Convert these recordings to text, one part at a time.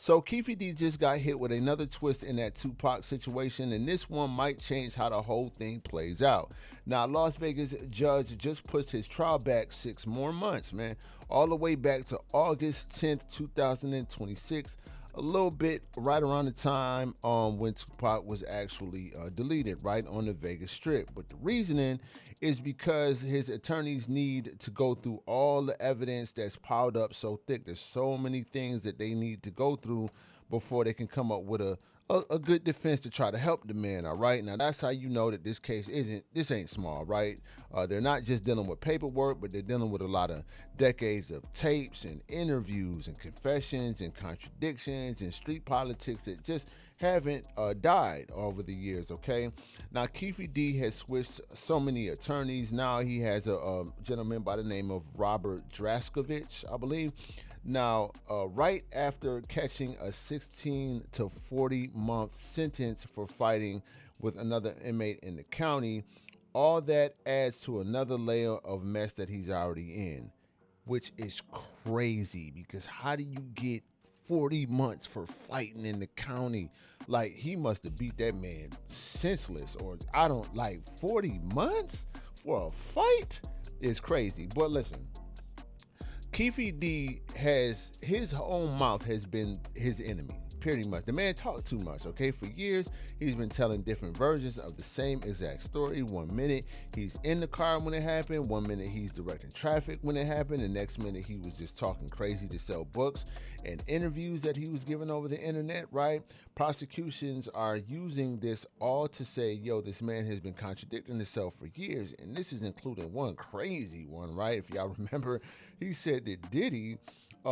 So Keefe D just got hit with another twist in that Tupac situation, and this one might change how the whole thing plays out. Now, Las Vegas judge just pushed his trial back 6 more months, man, all the way back to August 10th, 2026. A little bit right around the time when Tupac was actually deleted, right on the Vegas Strip. But the reasoning is because his attorneys need to go through all the evidence that's piled up so thick. There's so many things that they need to go through before they can come up with a good defense to try to help the man. All right, now that's how you know that this ain't small, right? They're not just dealing with paperwork, but they're dealing with a lot of decades of tapes and interviews and confessions and contradictions and street politics that just haven't died over the years. Okay, now Keefe D has switched so many attorneys. Now he has a gentleman by the name of Robert Draskovich, I believe. Now, right after catching a 16 to 40 month sentence for fighting with another inmate in the county, all that adds to another layer of mess that he's already in, which is crazy because how do you get 40 months for fighting in the county? Like, he must have beat that man senseless, or I don't like 40 months for a fight is crazy. But listen, Keefe D has his own mouth has been his enemy, pretty much. The man talked too much, okay? For years, he's been telling different versions of the same exact story. 1 minute, he's in the car when it happened. 1 minute, he's directing traffic when it happened. The next minute, he was just talking crazy to sell books and interviews that he was giving over the internet, right? Prosecutions are using this all to say, yo, this man has been contradicting himself for years. And this is including one crazy one, right? If y'all remember, he said that Diddy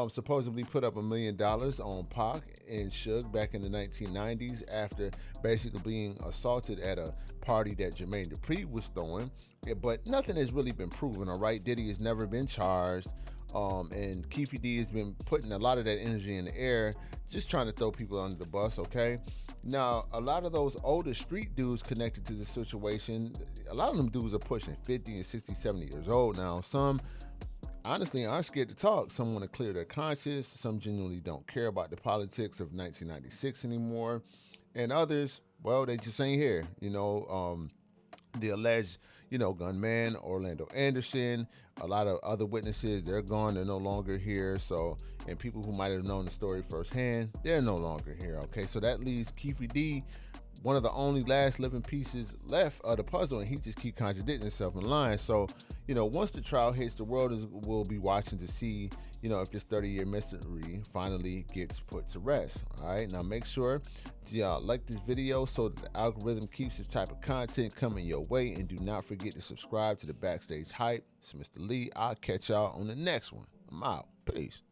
supposedly put up $1 million on Pac and Suge back in the 1990s after basically being assaulted at a party that Jermaine Dupri was throwing. But nothing has really been proven, all right? Diddy has never been charged. And Keefe D has been putting a lot of that energy in the air, just trying to throw people under the bus, okay? Now, a lot of those older street dudes connected to the situation, a lot of them dudes are pushing 50 and 60, 70 years old now. Some honestly aren't scared to talk. Some want to clear their conscience. Some genuinely don't care about the politics of 1996 anymore. And others, well, they just ain't here. The alleged, gunman, Orlando Anderson, a lot of other witnesses, they're gone. They're no longer here. So, and people who might have known the story firsthand, they're no longer here. Okay, so that leaves Keefe D, one of the only last living pieces left of the puzzle, and he just keep contradicting himself and lying. So, once the trial hits, the world will be watching to see, if this 30-year mystery finally gets put to rest. All right, now make sure y'all like this video so that the algorithm keeps this type of content coming your way, and do not forget to subscribe to the Backstage Hype. It's Mr. Lee. I'll catch y'all on the next one. I'm out. Peace.